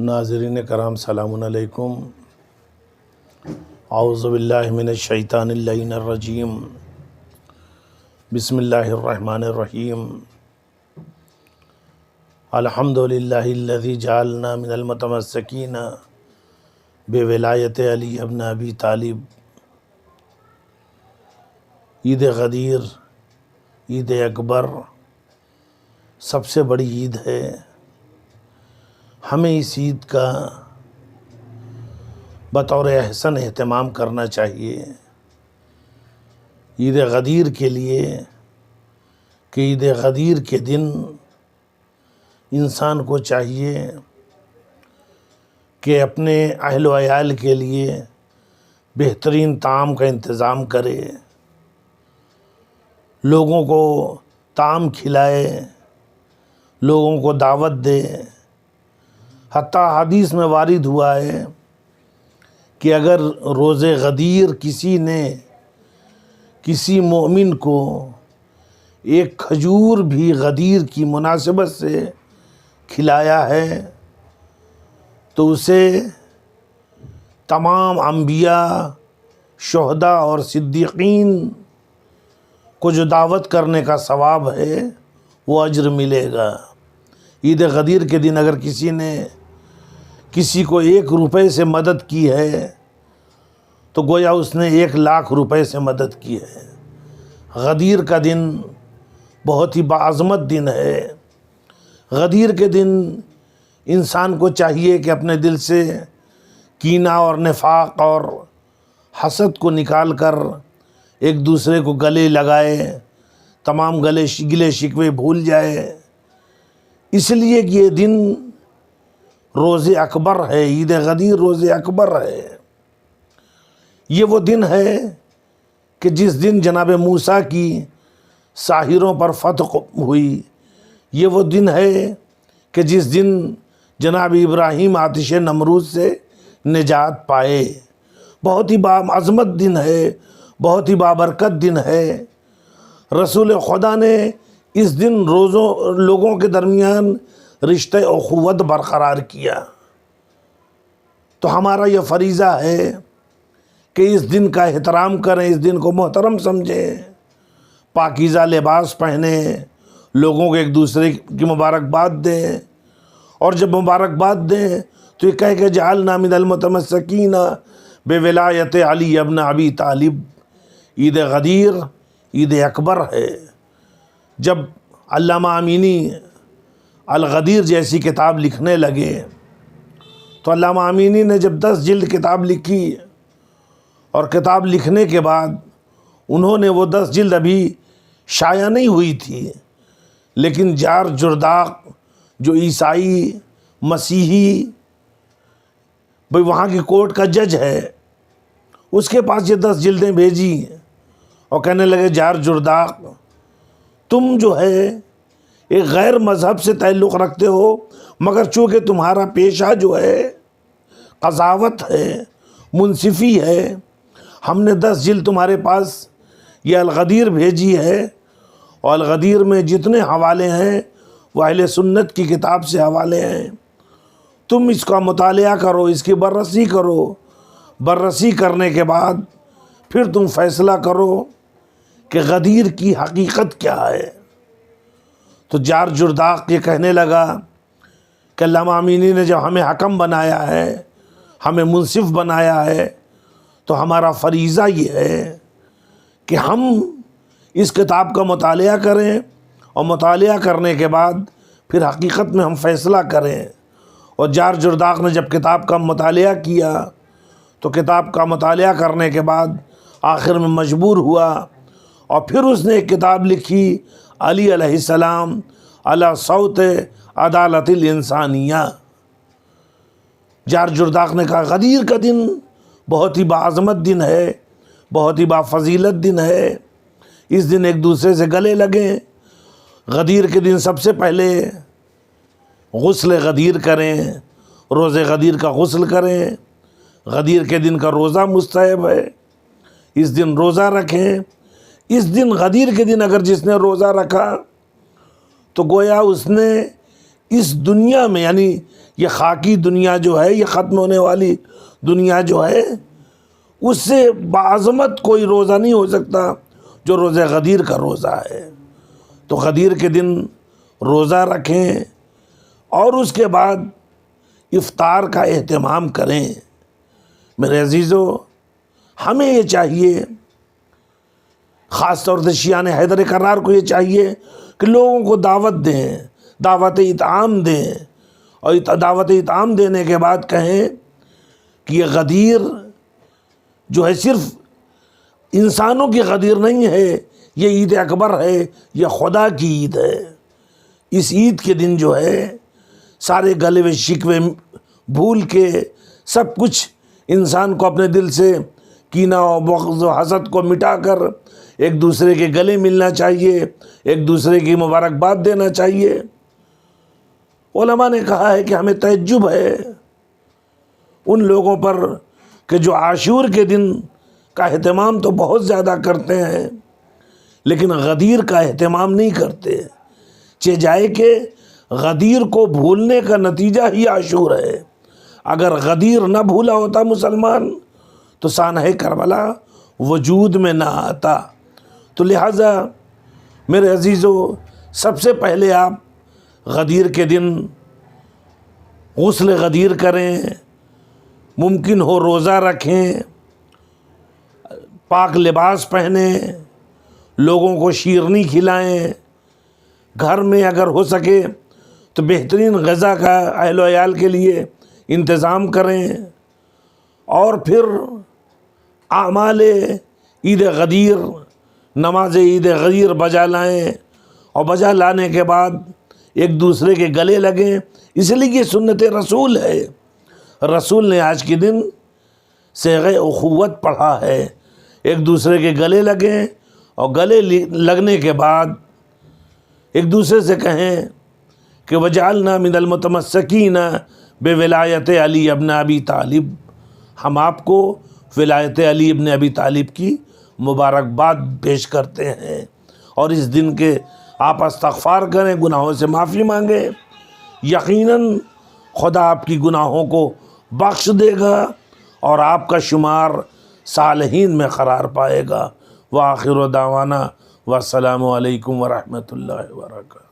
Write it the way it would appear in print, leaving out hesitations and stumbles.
ناظرین کرام سلام علیکم۔ اعوذ باللہ من الشیطان اللعین الرجیم۔ بسم اللہ الرحمن الرحیم۔ الحمدللہ الذی جعلنا من المتمسکین بولایت علی ابن ابی طالب۔ عید غدیر، عید اکبر سب سے بڑی عید ہے۔ ہمیں اس عید کا بطور احسن اہتمام کرنا چاہیے۔ عید غدیر کے لیے کہ عید غدیر کے دن انسان کو چاہیے کہ اپنے اہل و عیال کے لیے بہترین طعام کا انتظام کرے، لوگوں کو طعام کھلائے، لوگوں کو دعوت دے۔ حتیٰ حدیث میں وارد ہوا ہے کہ اگر روز غدیر کسی نے کسی مومن کو ایک کھجور بھی غدیر کی مناسبت سے کھلایا ہے تو اسے تمام انبیاء، شہداء اور صدیقین کو جو دعوت کرنے کا ثواب ہے وہ اجر ملے گا۔ عید غدیر کے دن اگر کسی نے کسی کو 1 روپے سے مدد کی ہے تو گویا اس نے 1,00,000 روپے سے مدد کی ہے۔ غدیر کا دن بہت ہی باعظمت دن ہے۔ غدیر کے دن انسان کو چاہیے کہ اپنے دل سے کینہ اور نفاق اور حسد کو نکال کر ایک دوسرے کو گلے لگائے، تمام گلے شکوے بھول جائے، اس لیے کہ یہ دن روز اکبر ہے۔ عید غدیر روز اکبر ہے۔ یہ وہ دن ہے کہ جس دن جناب موسیٰ کی ساحروں پر فتح ہوئی۔ یہ وہ دن ہے کہ جس دن جناب ابراہیم آتش نمرود سے نجات پائے۔ بہت ہی باعظمت دن ہے، بہت ہی بابرکت دن ہے۔ رسول خدا نے اس دن لوگوں کے درمیان رشتہ اخوت برقرار کیا۔ تو ہمارا یہ فریضہ ہے کہ اس دن کا احترام کریں، اس دن کو محترم سمجھیں، پاکیزہ لباس پہنیں، لوگوں کو ایک دوسرے کی مبارکباد دیں، اور جب مبارکباد دیں تو یہ کہہ کہ جعلنا من المتمسکین بولایت علی ابن ابی طالب۔ عید غدیر عید اکبر ہے۔ جب علامہ امینی الغدیر جیسی کتاب لکھنے لگے تو علامہ امینی نے جب 10 جلد کتاب لکھی اور کتاب لکھنے کے بعد انہوں نے وہ 10 جلد ابھی شائع نہیں ہوئی تھی، لیکن جار جرداق جو عیسائی مسیحی وہاں کی کورٹ کا جج ہے، اس کے پاس یہ 10 جلدیں بھیجی اور کہنے لگے جار جرداق تم جو ہے ایک غیر مذہب سے تعلق رکھتے ہو، مگر چونکہ تمہارا پیشہ جو ہے قضاوت ہے، منصفی ہے، ہم نے 10 جلد تمہارے پاس یہ الغدیر بھیجی ہے، اور الغدیر میں جتنے حوالے ہیں وہ اہل سنت کی کتاب سے حوالے ہیں۔ تم اس کا مطالعہ کرو، اس کی بررسی کرو، بررسی کرنے کے بعد پھر تم فیصلہ کرو کہ غدیر کی حقیقت کیا ہے۔ تو جار جرداق یہ کہنے لگا کہ علامہ امینی نے جب ہمیں حکم بنایا ہے، ہمیں منصف بنایا ہے، تو ہمارا فریضہ یہ ہے کہ ہم اس کتاب کا مطالعہ کریں، اور مطالعہ کرنے کے بعد پھر حقیقت میں ہم فیصلہ کریں۔ اور جار جرداق نے جب کتاب کا مطالعہ کیا تو کتاب کا مطالعہ کرنے کے بعد آخر میں مجبور ہوا، اور پھر اس نے ایک کتاب لکھی علی علیہ السلام علی صوت عدالت الانسانیہ۔ جار جرداق نے کہا غدیر کا دن بہت ہی باعظمت دن ہے، بہت ہی بافضیلت دن ہے، اس دن ایک دوسرے سے گلے لگیں۔ غدیر کے دن سب سے پہلے غسل غدیر کریں، روز غدیر کا غسل کریں۔ غدیر کے دن کا روزہ مستحب ہے، اس دن روزہ رکھیں۔ اس دن غدیر کے دن اگر جس نے روزہ رکھا تو گویا اس نے اس دنیا میں، یعنی یہ خاکی دنیا جو ہے، یہ ختم ہونے والی دنیا جو ہے، اس سے بعظمت کوئی روزہ نہیں ہو سکتا جو روزہ غدیر کا روزہ ہے۔ تو غدیر کے دن روزہ رکھیں اور اس کے بعد افطار کا اہتمام کریں۔ میرے عزیزو، ہمیں یہ چاہیے، خاص طور سے شیعان حیدر کرار کو یہ چاہیے کہ لوگوں کو دعوت دیں، دعوت اطعام دیں، اور دعوت اطعام دینے کے بعد کہیں کہ یہ غدیر جو ہے صرف انسانوں کی غدیر نہیں ہے، یہ عید اکبر ہے، یہ خدا کی عید ہے۔ اس عید کے دن جو ہے سارے گلے و شکوے بھول کے سب کچھ انسان کو اپنے دل سے کینہ و بغض و حسد کو مٹا کر ایک دوسرے کے گلے ملنا چاہیے، ایک دوسرے کی مبارکباد دینا چاہیے۔ علماء نے کہا ہے کہ ہمیں تعجب ہے ان لوگوں پر کہ جو عاشور کے دن کا اہتمام تو بہت زیادہ کرتے ہیں لیکن غدیر کا اہتمام نہیں کرتے، چہ جائے کہ غدیر کو بھولنے کا نتیجہ ہی عاشور ہے۔ اگر غدیر نہ بھولا ہوتا مسلمان تو سانحہ کربلا وجود میں نہ آتا۔ تو لہٰذا میرے عزیزو، سب سے پہلے آپ غدیر کے دن غسل غدیر کریں، ممکن ہو روزہ رکھیں، پاک لباس پہنیں، لوگوں کو شیرنی کھلائیں، گھر میں اگر ہو سکے تو بہترین غذا کا اہل و عیال کے لیے انتظام کریں، اور پھر اعمال عید غدیر، نماز عید غدیر بجا لائیں، اور بجا لانے کے بعد ایک دوسرے کے گلے لگیں۔ اس لیے یہ سنت رسول ہے، رسول نے آج کے دن صیغہ اخوت پڑھا ہے، ایک دوسرے کے گلے لگیں اور گلے لگنے کے بعد ایک دوسرے سے کہیں کہ وجعلنا من المتمسکین بولایت علی ابن ابی طالب، ہم آپ کو ولایت علی ابن ابی طالب کی مبارکباد پیش کرتے ہیں، اور اس دن کے آپ استغفار کریں، گناہوں سے معافی مانگیں، یقیناً خدا آپ کی گناہوں کو بخش دے گا اور آپ کا شمار صالحین میں قرار پائے گا۔ وآخر دعوانا والسلام علیکم ورحمۃ اللہ وبرکاتہ۔